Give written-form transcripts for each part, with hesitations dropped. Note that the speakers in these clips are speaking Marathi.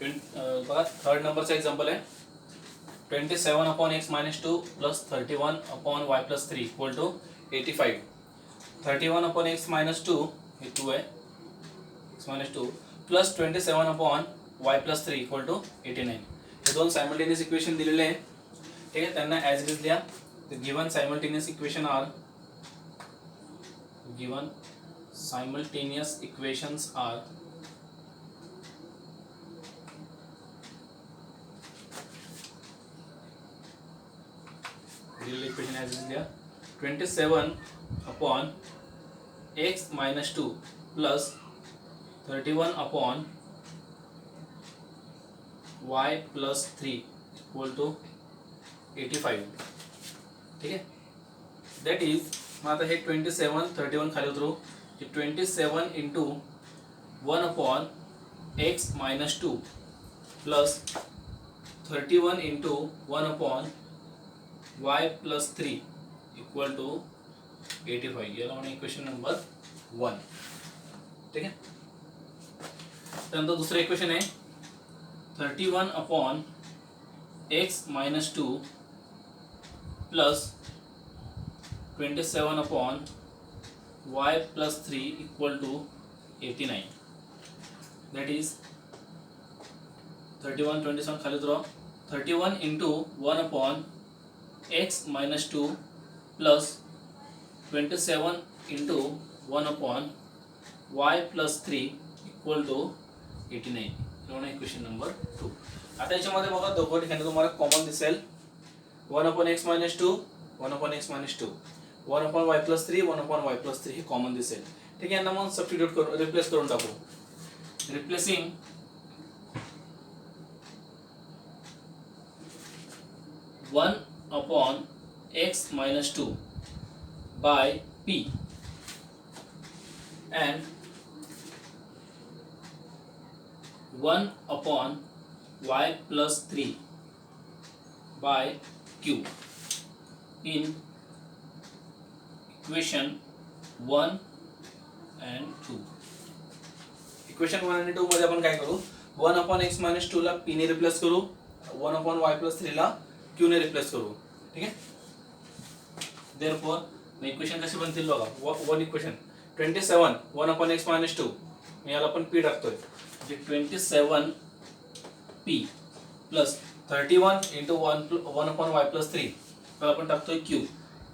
बघा थर्ड नंबरचा एक्झाम्पल आहे 27 upon x minus 2 plus 31 upon y plus 3 equal to 85. 31 upon x minus 2 हे 2 आहे x minus 2 plus 27 upon y plus 3 equal to 89. हे दोन सायमल्टेनियस इक्वेशन दिलेले आहे. ठीक आहे, त्यांना ॲज इट इज लिहा. The given simultaneous equations are real equation as is there 27 upon x minus 2 plus 31 upon y plus 3 equal to 85. ठीक आहे, दॅट इज मग आता हे 27 31 खाली उतरू. 27 into 1 upon x minus 2 plus 31 into 1 upon y plus 3 equal to 85. याला म्हणा इक्वेशन नंबर 1. ठीक आहे, त्यानंतर दुसरं इक्वेशन आहे 31 upon x minus 2 plus 27 upon y plus 3 equal to 89. That is 31 27 खाली उतरवा. 31 into 1 upon x minus 2 plus 27 into 1 upon y plus 3 equal to 89. म्हणून इक्वेशन नंबर 2. आता याच्यामध्ये बघा दोघं ठिकाणी तुम्हाला कॉमन दिसेल 1 upon x minus 2 1 upon x minus 2 1 upon y plus 3 1 upon y plus 3 हे कॉमन दिसेल. ठीक आहे, यांना मग सबस्टिट्यूट करून रिप्लेस करून टाकू. Replacing 1 upon x minus 2 by p and 1 upon y plus 3 by q in equation 1 and 2. Equation 1 आणि 2 मध्ये आपण काय करू 1 अपॉन एक्स मायनस 2 ला p ने रिप्लेस करू 1 अपॉन वाय प्लस 3 ला q ने रिप्लेस करू. ठीक आहे, देअरफॉर इक्वेशन कशी बनतील बघा. One equation 27 1 upon x minus 2 याला आपण p टाकतोय म्हणजे 27 p plus 31 into 1 upon y plus 3 तर आपण टाकतोय q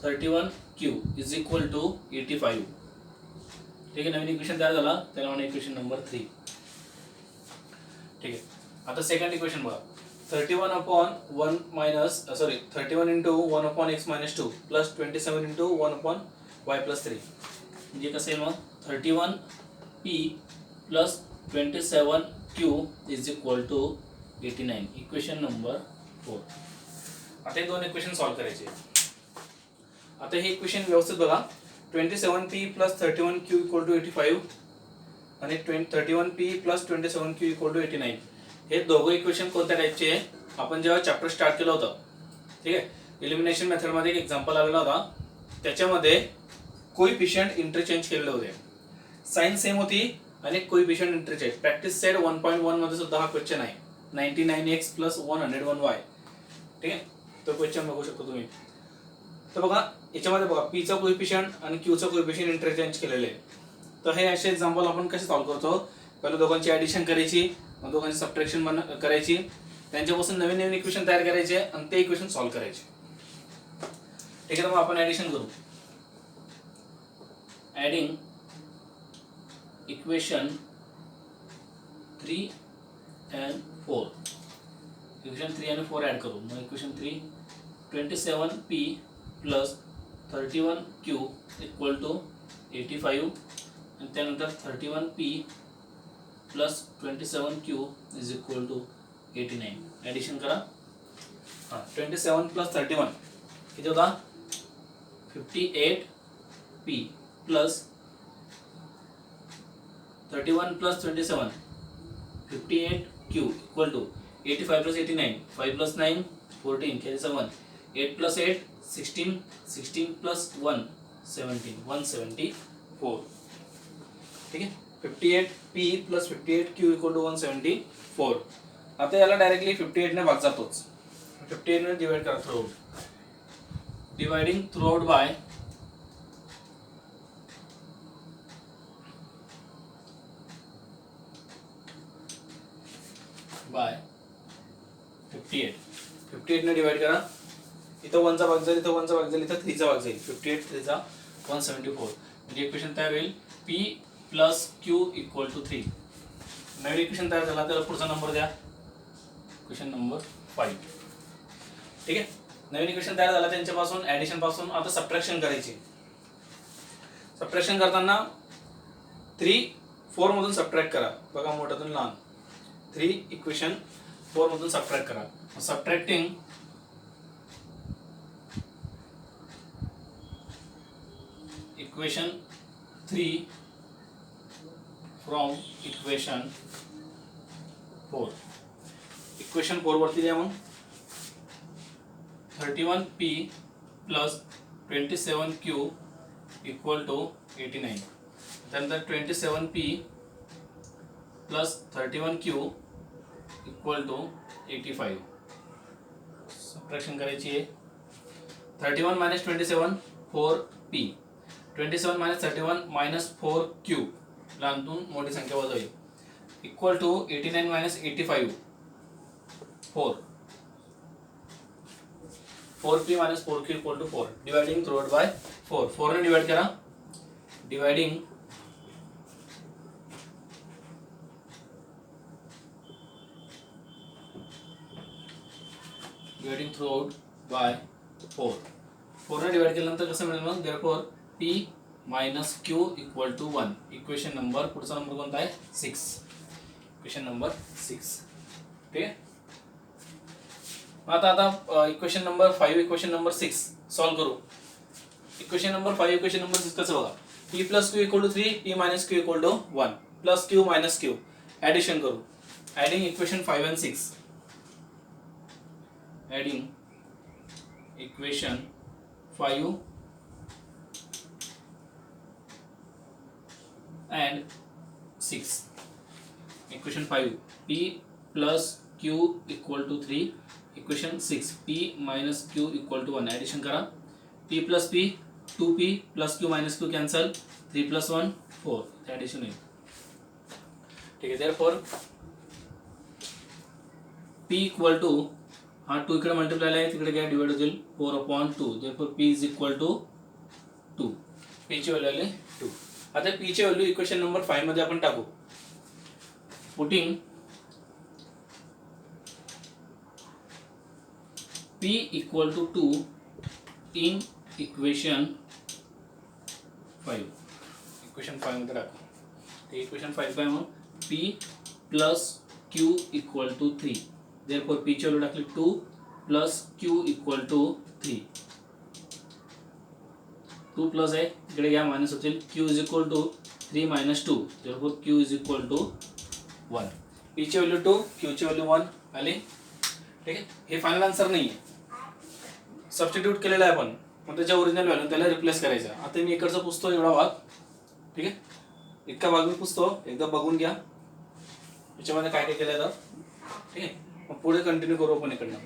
31 q is equal to 85. ठीक आहे, नवीन इक्वेशन तयार झाला त्याला म्हणा इक्वेशन नंबर 3. ठीक आहे, आता सेकंड इक्वेशन बघा 31 upon 1 minus 31 into 1 upon x minus 2 plus 27 into 1 upon y plus 3 म्हणजे कसं आहे मग 31 p plus 27 q is equal to 89. Equation number 4. आता हे दोन इक्वेशन सॉल्व करायचे. आता हे इक्वेशन व्यवस्थित बघा 27p plus 31q equal to 85 आणि 31p plus 27q equal to 89. हे दोघं इक्वेशन कोणत्या टाईपचे आहे आपण जेव्हा चॅप्टर स्टार्ट केलं होतं. ठीक आहे, एलिमिनेशन मेथडमध्ये एक एक्झाम्पल आलेला होता त्याच्यामध्ये कोइफिशियंट इंटरचेंज केलेले होते. साइन सेम होती आणि कोइफिशियंट इंटरचेंज. प्रॅक्टिस सेट 1.1 मध्ये सुद्धा हा क्वेश्चन आहे 99x प्लस 101y. ठीक आहे, तो क्वेश्चन बघू शकतो तुम्ही. तर बघा याच्यामध्ये बघा p चा कोइफिशियंट आणि q चा कोइफिशियंट इंटरचेंज केलेले आहे. तर हे असे एक्झाम्पल आपण कसे सॉल्व्ह करतो पहिले दोघांची ॲडिशन करायची मग दोघांची सबट्रॅक्शन करायची त्यांच्यापासून नवीन नवीन इक्वेशन तयार करायचे आणि ते इक्वेशन सॉल्व्ह करायचे. ठीक आहे, तर मग आपण ॲडिशन करू. Adding equation 3 and 4. इक्वेशन 3 आणि 4 ॲड करू. मग equation 3 27p plus 31q equal to 85 आणि त्यानंतर 31p plus 27q is equal to 89. Addition करा. 27 प्लस 31 किती होता 58p plus 31 plus 27 58q equal to 85 plus 89 5 plus 9 14 carry 7 8 plus 8 16 16 plus 1 17 174. ठीक है 58p plus 58q equal to 174. आता याला डायरेक्टली 58 ने भाग जातोच. 58 ने डिवाइड करा throughout. Dividing throughout by by 58. 58 ने डिवाइड करा. इथं 1 चा भाग जाईल, इथं 1 चा भाग जाईल, इथं 3 चा भाग जाईल. 58 3 चा 174. म्हणजे इक्वेशन तयार होईल P plus Q equal to 3. नवीन इक्वेशन तयार झाला. त्याला पुढचा नंबर द्या. Equation number 5. ठीक आहे. नवीन इक्वेशन तयार झाला. त्यांच्यापासून ॲडिशन पासून आता सबट्रॅक्शन करायची. सबट्रॅक्शन करताना 3 4 मधून सबट्रॅक्ट करा. बघा मोठ्यातून लहान 3 इक्वेशन 4 मधून सबट्रॅक्ट करा. Subtracting equation 3 from equation 4. Equation 4 वरती द्या. मग 31p plus 27q equal to 89. त्यानंतर 27p plus 31q equal to 85. Subtraction करायची आहे. 31 minus 27 4p. 27 minus 31 minus 4q. लहानतून मोठी संख्या वजा होईल. Equal to 89 minus 85 4. 4p minus 4q equal to 4. Dividing throughout by 4. 4 ने डिवाइड करा. Dividing throughout by 4. 4 ने डिवाइड केल्यानंतर कसं मिळेल मग. Therefore p minus q equal to 1. Equation number पुढचा नंबर कोणता आहे 6. Equation number 6. ठीक आहे. आता equation number 5 equation number 6 solve करू. इक्वेशन नंबर 5 इक्वेशन नंबर 6 कसं बघा. p plus q equal to 3 p minus q equal to 1 plus q minus q. Addition करू. Adding equation 5 and 6. Adding equation 5 and 6. Equation 5 p plus q equal to 3. Equation 6 p minus q equal to 1. Addition करा. p plus p 2p plus q minus q cancel. 3 plus 1 4. Addition येईल. ठीक आहे. देअरफॉर p इक्वल टू हा 2 इकडे मल्टिप्लाय आहे, तिकडे काय डिवाइड होईल 4/2. Therefore p is equal to 2. p ची व्हॅल्यू आली 2. आता p ची व्हॅल्यू इक्वेशन नंबर 5 मध्ये आपण टाकू. Putting p equal to 2 in equation 5. Equation 5 मध्ये टाकू. ते इक्वेशन 5 काय मग p plus q equal to 3. Therefore p ची व्हॅल्यू टाकली 2 plus q equal to 3. 2 plus आहे इकडे घ्या मायनस होतील. q is equal to 3 minus 2. Therefore q is equal to 1. p ची व्हॅल्यू 2 q ची व्हॅल्यू 1 आली. ठीक आहे. हे फायनल आन्सर नाही आहे. सबस्टिट्यूट केलेलं आहे आपण. मग त्याच्या ओरिजिनल व्हॅल्यू त्याला रिप्लेस करायचं. आता मी इकडचा पुसतो एवढा भाग. ठीक आहे. इतका भाग मी पुसतो. एकदा बघून घ्या याच्यामध्ये काय काय केलं तर. ठीक आहे. मग पुढे कंटिन्यू करू आपण इकडनं.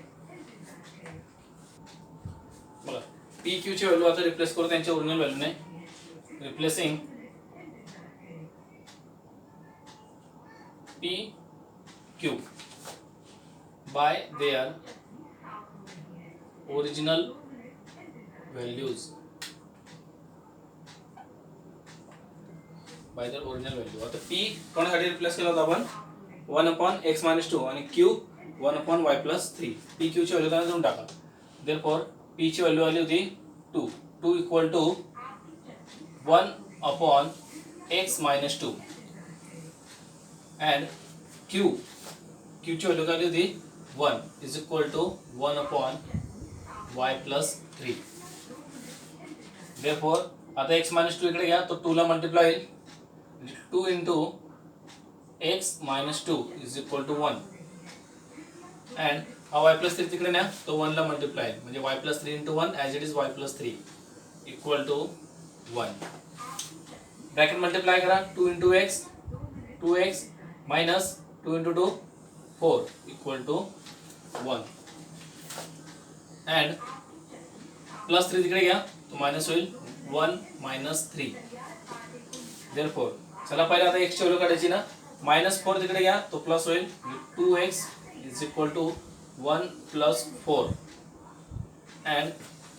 बघा p q ची व्हॅल्यू आता रिप्लेस करू त्यांच्या ओरिजिनल व्हॅल्यूने. Replacing p q by their original values. By their original value. आता p कोणासाठी रिप्लेस केला होता आपण 1/x-2 आणि q 1/y+3. p q ची व्हॅल्यू त्यांना देऊन टाका. देअरफॉर p ची व्हॅल्यू आली होती 2. 2 equal to 1/x-2 and q ची व्हॅल्यू काय आली होती 1 is equal to 1/y+3. Therefore आता x-2 इकडे घ्या तो 2 ला मल्टिप्लाय होईल. 2 into x-2 is equal to 1 and हा y+3 तिकडे न्या तो 1 ला मल्टिप्लाय म्हणजे y+3 into 1 as it is y+3 equal to 1. Bracket multiply करा. 2 into x 2x minus 2 into 2 4 equal to 1 and plus 3 तिकडे घ्या तो मायनस होईल 1 मायनस 3 देअरफॉर चला पहिले आता एक्सची व्हॅल्यू काढायची ना -4 तिकडे घ्या तो प्लस होईल 2x is equal to 1 plus 4 and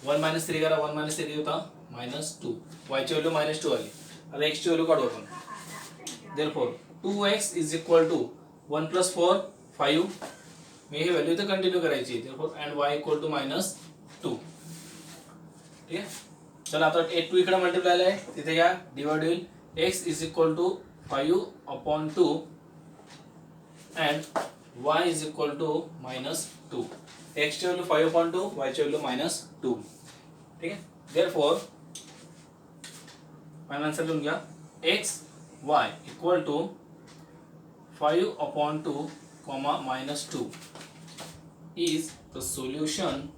1 minus 3 करा 1 मायनस 3 होता -2 y ची व्हॅल्यू -2 आली आता x ची व्हॅल्यू काढू आपण therefore 2x is equal to 1 plus 4 5 मी ही व्हॅल्यू इथे कंटिन्यू करायची therefore and y equal to -2 ठीक आहे चला आता 2 इकडे मल्टिप्लाय आहे तिथे घ्या डिवाइड होईल x is equal to 5/2 and y is equal to -2 x ची व्हॅल्यू 5/2 y ची व्हॅल्यू -2 ठीक आहे देअरफॉर फायनल आन्सर लिहून घ्या x y equal to 5/2 -2 is the solution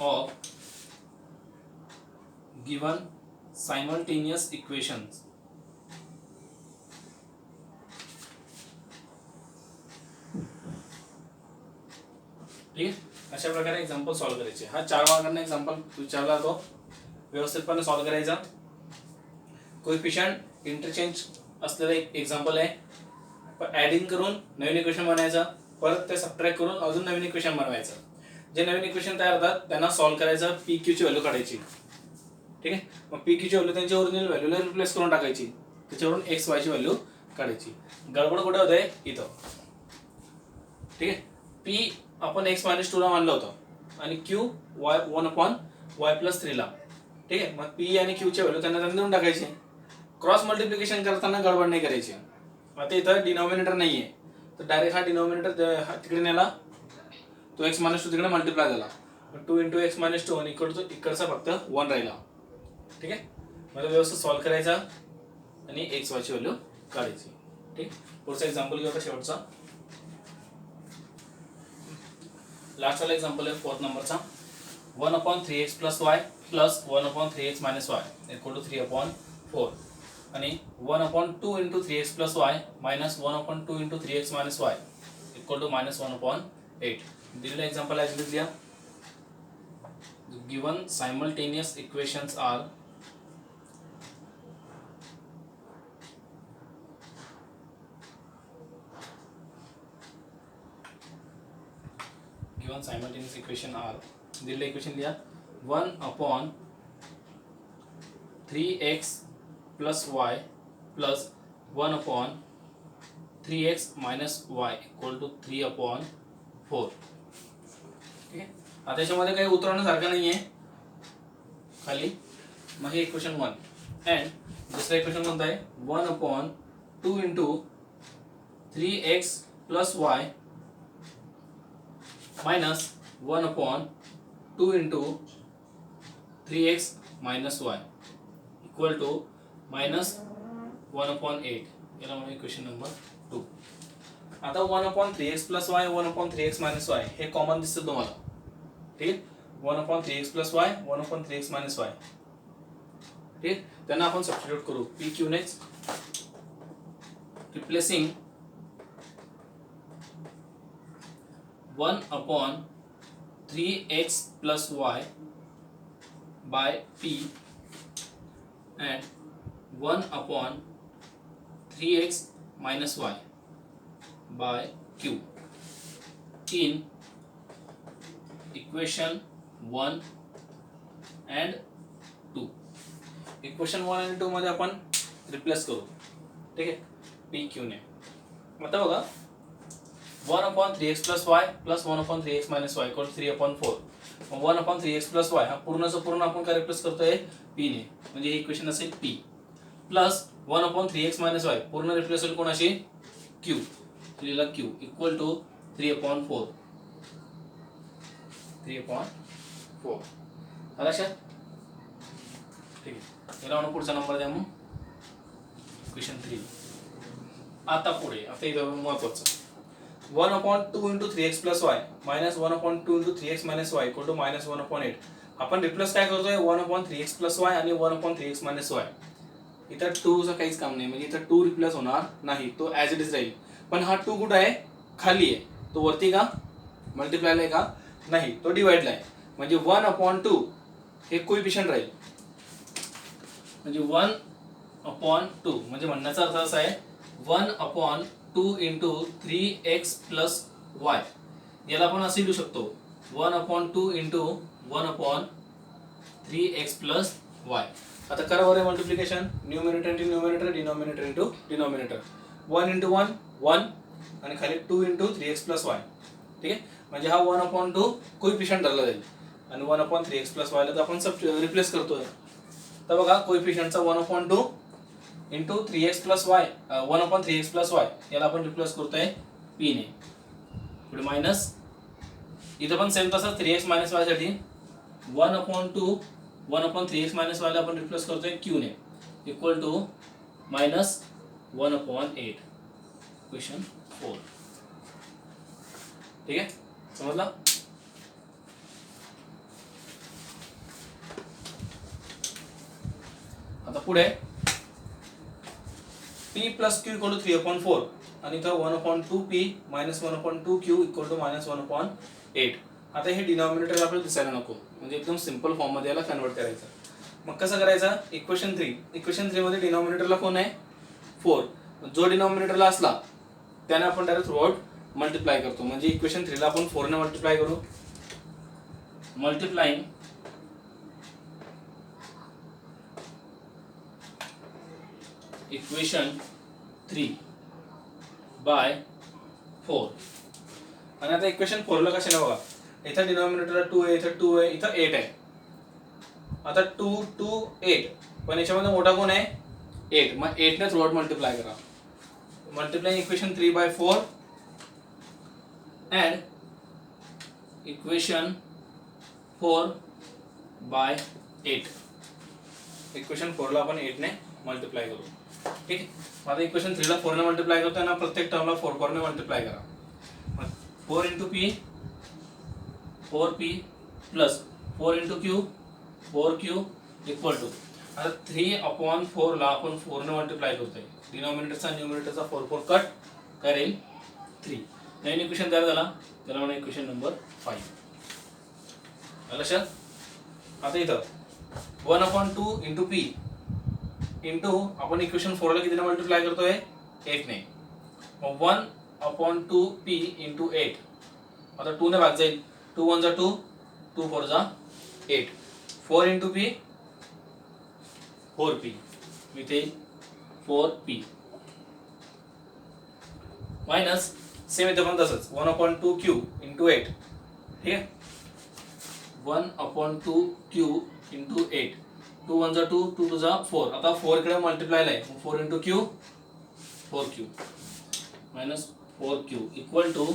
of given simultaneous equations. ठीक आहे अशा प्रकारे एक्झाम्पल सॉल्व करायचे हा 4 मार्कांना एक्झाम्पल विचारला तो व्यवस्थितपणे सॉल्व करायचा कोएफिशिएंट इंटरचेंज असलेला एक एक्झाम्पल आहे पण ऍडिंग करून नवीन इक्वेशन बनवायचा परत ते सबट्रॅक्ट करून अजून नवीन इक्वेशन बनवायचं जे नवीन इक्वेशन तयार होतात त्यांना सॉल्व करायचं पी क्यू ची व्हॅल्यू काढायची ठीक आहे मग पी क्यू ची व्हॅल्यू त्यांच्या ओरिजिनल व्हॅल्यूला रिप्लेस करून टाकायची त्याच्यावरून एक्स वाय ची व्हॅल्यू काढायची गडबड कुठे होते इथं ठीक आहे पी आपण x -2 ला मानलं होतं आणि q y 1/y+3 ला ठीक आहे मग p आणि q ची व्हॅल्यू त्यांना देऊन टाकायची क्रॉस मल्टिप्लिकेशन करताना गडबड नाही करायची आता इथं डिनॉमिनेटर नाहीये तर डायरेक्ट हा डिनॉमिनेटर तिकडे नेला तो x -2 तिकडे मल्टिप्लाय झाला 2 × x -2 आणि इकडचा फक्त 1 राहिला ठीक आहे मला व्यवस्थित सॉल्व करायचा आणि x y ची व्हॅल्यू काढायची ठीक पुढचा एक्झाम्पल घेऊ आता शेवटचा लास्ट वाला एक्झाम्पल आहे 4th नंबरचा 1/3x + y + 1/3x - y = 3/4 आणि 1/2 × 3x + y - 1/2 × 3x - y = -1/8 दिलेला एक्झाम्पल आहे लिहून लिहा given simultaneous equations are given simultaneous equation are दिलेलं इक्वेशन लिहा 1/3x + y + 1/3x - y = 3/4 ठीक आहे आता त्याच्यामध्ये काही उतरवण्यासारखं नाहीये खाली मग हे इक्वेशन 1 अँड दुसरं इक्वेशन कोणतं आहे 1/2 × 3x + y - 1/2 × 3x - y = -1/8 याला म्हणून इक्वेशन नंबर 2 आता 1/3x + y 1/3x - y हे कॉमन दिसतं तुम्हाला ठीक 1/3x + y 1/3x - y ठीक त्यांना आपण सबस्टिट्यूट करू p q next replacing 1/3x + y by p and 1/3x - y by q in equation 1 and 2 equation 1 आणि 2 मध्ये आपण रिप्लेस करू ठीक आहे p q ने आता बघा 1/3x + y + 1/3x - y = 3/4 मग 1/3x + y हा पूर्णचा पूर्ण आपण काय रिप्लेस करतोय p ने म्हणजे हे इक्वेशन असेल p प्लस 1/3x - y पूर्ण रिप्लेस होईल कोणाशी q लिहिला q = 3/4 3/4 आला लक्षात ठीक आहे याला आपण पुढचा नंबर द्या मग इक्वेशन 3 आता पुढे आता इथं महत्त्वाचं 1/2 × 3x + y - 1/2 × 3x - y = -1/8 आपण रिप्लेस काय करतोय 1/3x + y आणि 1/3x - y इथं 2चं काहीच काम नाही, म्हणजे इथं 2 रिप्लेस होणार नाही, तो ॲज इट इज राहील. पण हा 2 कुठं आहे? खाली आहे. तो वरती का मल्टिप्लायला आहे का? नाही, तो डिवाइडला आहे. म्हणजे 1/2 हे कोइफिशियंट राहील. म्हणजे 1/2 म्हणजे म्हणण्याचा अर्थ असा आहे 1/2 इंटू 3x प्लस वाय. याला आपण असे लिहू शकतो 1/2 इंटू 1/3x प्लस वाय. आता करा बरं multiplication. Numerator into numerator, denominator into denominator. 1 into 1 1 आणि खाली 2 इंटू 3x प्लस वाय. ठीक आहे, म्हणजे हा 1/2 कोइफिशियंट धरला जाईल आणि 1/3x प्लस वायला तर आपण सब रिप्लेस करतोय. तर बघा कोइफिशियंटचा 1/2 into 3x plus y 1/3x plus y याला आपण रिप्लेस करतोय p ने. पुढे मायनस, इथं पण सेम तसंच 3x मायनस वाय साठी 1/2 1/3x मायनस वायला आपण रिप्लेस करतोय q ने, इक्वल टू मायनस 1/8. क्वेश्चन 4. ठीक आहे, समजला? आता पुढे p plus q equal to 3/4 आणि इथं 1/2p minus 1/2q equal to minus 1/8. आता हे डिनॉमिनेटर आपल्याला दिसायला नको, म्हणजे एकदम सिंपल फॉर्म मध्ये याला कन्वर्ट करायचं. मग कसं करायचं? इक्वेशन 3 मध्ये डिनॉमिनेटरला कोण आहे? 4. जो डिनॉमिनेटरला असला त्याने आपण डायरेक्ट थ्रूआउट मल्टिप्लाय करतो. म्हणजे इक्वेशन 3 ला आपण 4 ने मल्टिप्लाय करू. Multiplying equation 3 by 4. आणि आता इक्वेशन 4 ला कशाला बघा, इथं डिनॉमिनेटरला 2 आहे, इथं 2 आहे, इथं 8 आहे. आता 2 2 8, पण याच्यामध्ये मोठा कोण आहे? 8. मग 8 ने थ्रूआउट मल्टिप्लाय करा. Multiplying equation 3 by 4 and equation 4 by 8. Equation 4 ला आपण 8 ने मल्टिप्लाय करू. ठीक आहे, आता इक्वेशन 3 ला 4 ने मल्टिप्लाय करताना प्रत्येक टर्मला 4 ने मल्टिप्लाय करा. मग 4 into p 4p plus 4 into q 4q equal to, आता 3/4 ला आपण 4 ने मल्टिप्लाय करतोय. डिनॉमिनेटरचा न्यूमरेटरचा 4 कट करेल 3. नवीन इक्वेशन तयार झाला, त्याला म्हणा इक्वेशन नंबर 5. लक्षात? आता इथं 1/2 इंटू p इंटू आपण इक्वेशन 4 ला कितीने मल्टिप्लाय करतोय? 8 ने. मग 1/2p इंटू 8. आता 2 ने भाग जाईल. 2 1 जा 2, 2 4 जा 8. 4 इंटू p 4p, इथे 4p मायनस सेम इथं पण तसंच 1/2q इंटू 8. ठीक आहे, 1/2q इंटू 8. 2 1 जा 2, 2 2 जा 4. आता 4 इकडे मल्टिप्लायला आहे, 4 into q 4q minus 4q equal to,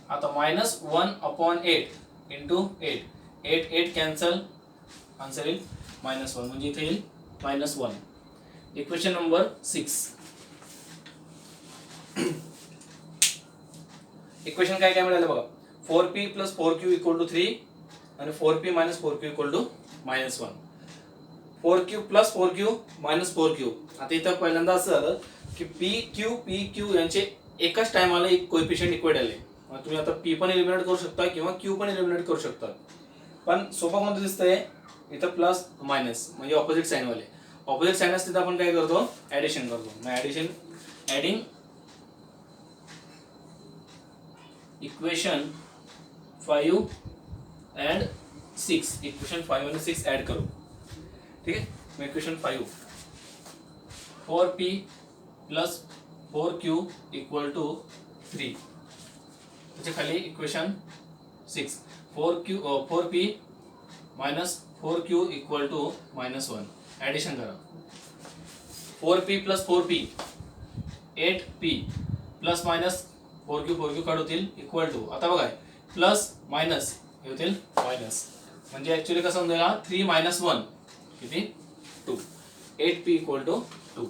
आता मायनस 1/8 इंटू 8. 8 8 कॅन्सल, आन्सर येईल -1, म्हणजे इथे येईल -1. Equation number 6. इक्वेशन काय काय मिळालं बघा, 4p plus 4q equal to 3 आणि 4p minus 4q equal to -1. 4q plus 4q minus 4q. आता इथं पहिल्यांदा असं झालं की pq यांचे एकाच टायमाला एक कोएफिशिएंट इक्वेट आले. मग तुम्ही आता p पण एलिमिनेट करू शकता किंवा q पण एलिमिनेट करू शकता. पण सोपं कोणतं दिसतंय? इथं प्लस मायनस म्हणजे ऑपोजिट साइन वाले. ऑपोजिट साइन असते तर आपण काय करतो? ऍडिशन करतो. मग ऍडिंग इक्वेशन 5 and 6. इक्वेशन 5 आणि 6 ऍड करू. ठीक आहे, मग equation 5 4p plus 4q equal to 3. त्याच्या खाली equation 6 4p minus 4q equal to -1. Addition करा. 4p plus 4p 8p plus minus 4q काढ होतील इक्वल टू, आता बघा प्लस मायनस हे होतील मायनस, म्हणजे ऍक्च्युअली कसं होऊन जाईल 3 - 1 किती 2. 8p equal to 2.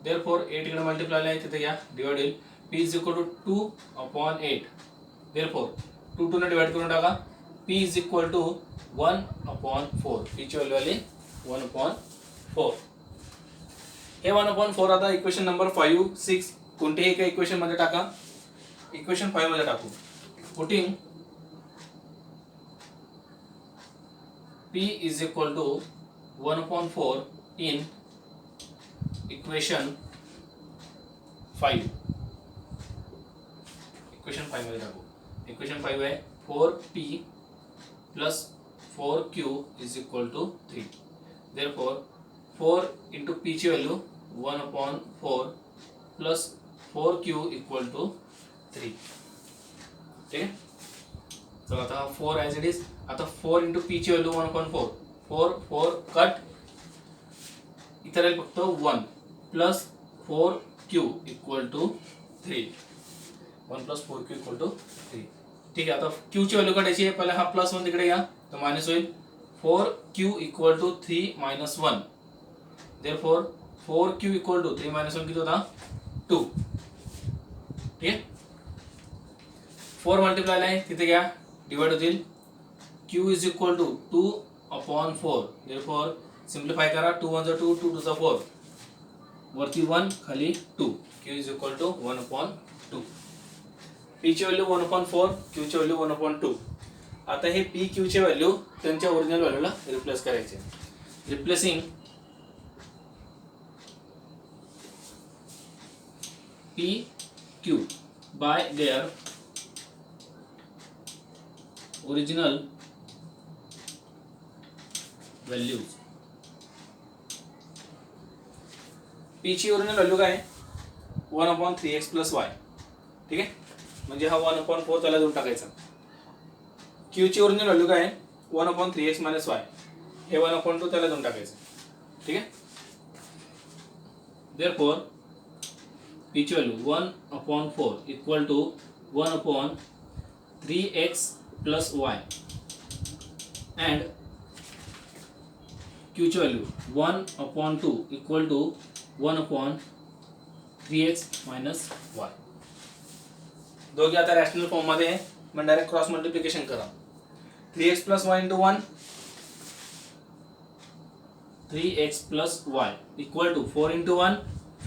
देअरफॉर 8 इकडे मल्टिप्लाय आहे तिथे या डिवाइड होईल. p is equal to 2/8. Therefore 2 ने डिवाइड करून टाका. p is equal to 1/4. p ची व्हॅल्यू आली 1/4. हे 1/4 आता इक्वेशन नंबर 5, 6 कोणत्याही एका इक्वेशन मध्ये टाका. इक्वेशन 5 मध्ये टाकू. Putting P is equal to 1/4 in equation 5. Equation 5 मध्ये टाकू. इक्वेशन 5 आहे 4P plus 4Q is equal to 3. Therefore 4 into P ची value 1/4 plus 4Q equal to 3. ठीक आहे. तर आता 4 ॲज इट इज. आता 4 इंटू पी ची व्हॅल्यू 1/4. 4 कट, इथं राहील फक्त 1 plus 4Q equal to 3. 1 plus 4Q equal to 3. ठीक आहे. आता Q ची व्हॅल्यू काढायची आहे. पहिले हा प्लस 1 तिकडे या, तर मायनस होईल. 4Q equal to 3 minus 1. Therefore 4Q equal to 3 minus 1 किती होता? 2. ठीक आहे. 4 मल्टिप्लाय आहे तिथे घ्या, डिवाइड होतील. Q is equal to 2/4. Therefore simplify करा. 2 1 2, 2 2 4. वरती 1 खाली 2. Q is equal to 1/2. P ची व्हॅल्यू 1/4, Q ची व्हॅल्यू 1/2. आता हे P Q ची व्हॅल्यू त्यांच्या ओरिजिनल व्हॅल्यूला रिप्लेस करायचे. Replacing P Q by their original values. P ची ओरिजिनल व्हॅल्यू काय आहे? 1/3x plus y. ठीक आहे. म्हणजे हा 1/4 त्याला देऊन टाकायचा. Q ची ओरिजिनल व्हॅल्यू काय आहे? 1/3x minus y. हे 1/2 त्याला देऊन टाकायचं. ठीक आहे. देअरफॉर P ची value 1/4 equal to 1/3x plus y and Q ची value 1/2 equal to 1/3x minus y. दोघे आता रॅशनल फॉर्म मध्ये आहे, मग डायरेक्ट क्रॉस मल्टिप्लिकेशन करा. 3x plus y into 1, 3x plus y equal to 4 into 1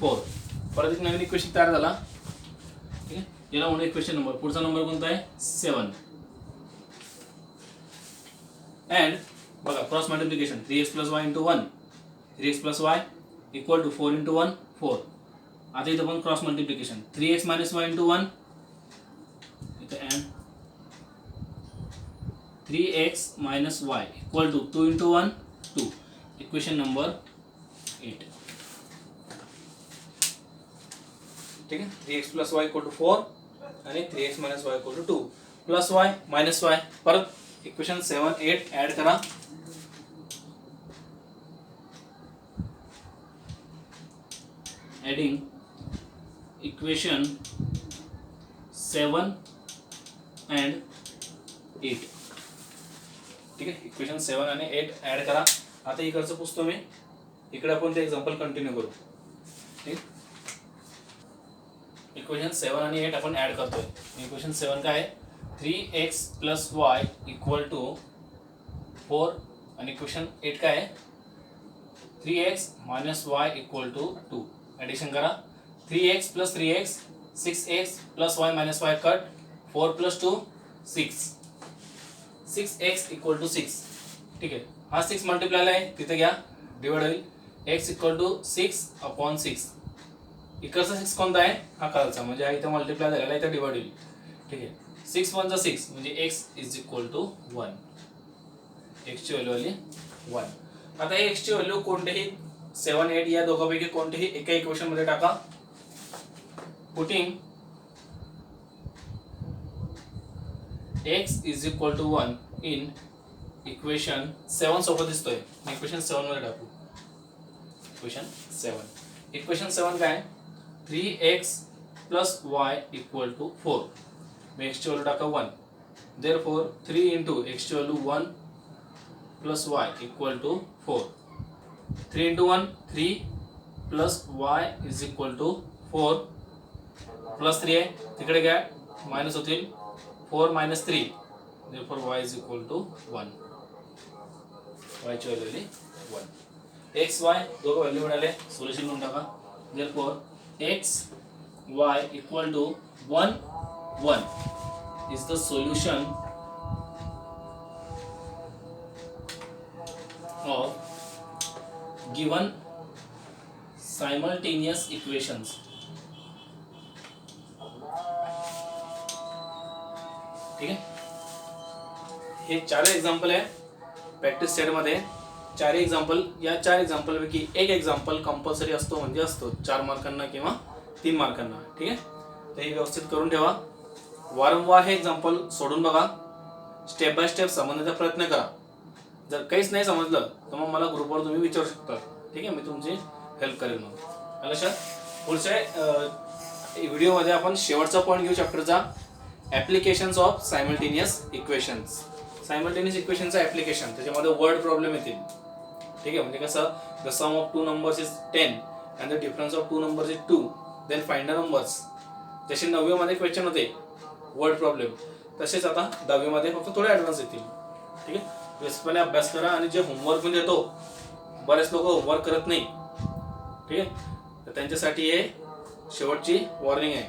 4. परत एक नवीन इक्वेशन तयार झाला. ठीक आहे. याला म्हणून इक्वेशन नंबर. पुढचा नंबर कोणता आहे? 7. अँड बघा cross multiplication. 3x plus y into 1, 3x plus y equal to 4 into 1 4. आता इथं पण cross multiplication. 3x minus y into 1 इथं and 3x minus y equal to 2 into 1 2. Equation number 8. ठीक आहे. 3x plus y equal to 4 आणि 3x minus y equal to 2 plus y minus y. परत इक्वेशन 7 8 ऍड करा. Adding equation 7 and 8. ठीक आहे. इक्वेशन 7 आणि 8 ऍड करा. आता इकडचं पुसतो मी, इकडे आपण ते एक्झाम्पल कंटिन्यू करू. ठीक. इक्वेशन 7 आणि 8 आपण ऍड करतोय. इक्वेशन 7 काय आहे? 3x plus y equal to 4 आणि इक्वेशन 8 काय आहे? 3x minus y equal to 2. Addition करा. 3x plus 3x 6x plus y minus y cut. 4 plus 2 6. 6x equal to 6. ठीक आहे. हा 6 मल्टिप्लाय आहे तिथे घ्या, डिवाइड होईल. x equal to 6/6. इकडचा 6 कोणता आहे? हा खालचा, म्हणजे हा इथं मल्टिप्लाय झालेला आहे, इथं डिवाइड होईल. ठीक आहे. 6 1 6 म्हणजे x is equal to 1. x ची व्हॅल्यू आली 1. आता हे x ची व्हॅल्यू कोणतेही 7 8 या दोघांपैकी कोणतेही एका इक्वेशन मध्ये टाका. Putting x is equal to 1 in equation 7 सोबत दिसतोय. इक्वेशन 7 मध्ये टाकू. इक्वेशन 7. इक्वेशन 7 काय? 3x plus y equal to 4. मग x ची व्हॅल्यू टाका 1. देअरफॉर 3 इंटू x ची value 1 plus y equal to 4. 3 into 1 3 plus y is equal to 4 plus 3 आहे तिकडे घ्या, मायनस होतील. 4 minus 3 therefore y is equal to 1. y ची व्हॅल्यू आली 1. एक्स वाय दोघं व्हॅल्यू मिळाले, सोल्युशन लिहून टाका. Therefore x y equal to 1 1 is the solution of given simultaneous equations. ठीक आहे, हे 4 एक्झाम्पल आहे प्रॅक्टिस सेटमध्ये. 4 एक्झाम्पल, या 4 एक्झाम्पलपैकी एक एक्झाम्पल कंपल्सरी असतो म्हणजे असतो 4 मार्कांना किंवा 3 मार्कांना. ठीक आहे, तर हे व्यवस्थित करून ठेवा. वारंवार हे एक्झाम्पल सोडून बघा, स्टेप बाय स्टेप समजण्याचा प्रयत्न करा. जर काहीच नाही समजलं तर मग मला ग्रुपवर तुम्ही विचारू शकता. ठीक आहे, मी तुमची हेल्प करेल. मग लक्षात, पुढच्या व्हिडिओमध्ये आपण शेवटचा पॉईंट घेऊ चॅप्टरचा, applications of simultaneous equations. Simultaneous इक्वेशनचं ॲप्लिकेशन, त्याच्यामध्ये वर्ड प्रॉब्लेम येतील. ठीक आहे, म्हणजे कसं, the sum of 2 numbers is 10 and the difference of 2 numbers is 2, then find the numbers. जसे 9वी मध्ये क्वेश्चन होते वर्ड प्रॉब्लेम, तसेच आता 10वी मध्ये फक्त थोडे ॲडव्हान्स येतील. ठीक आहे, व्यवस्थितपणे अभ्यास करा. आणि जे होमवर्क मी देतो, बरेच लोक होमवर्क करत नाही. ठीक आहे, तर त्यांच्यासाठी हे शेवटची वॉर्निंग आहे,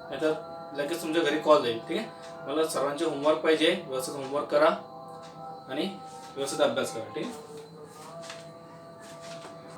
नाहीतर लगेच तुमच्या घरी कॉल जाईल. ठीक आहे, मला सर्वांचे होमवर्क पाहिजे, व्यवस्थित होमवर्क करा आणि व्यवस्थित अभ्यास करा. ठीक आहे.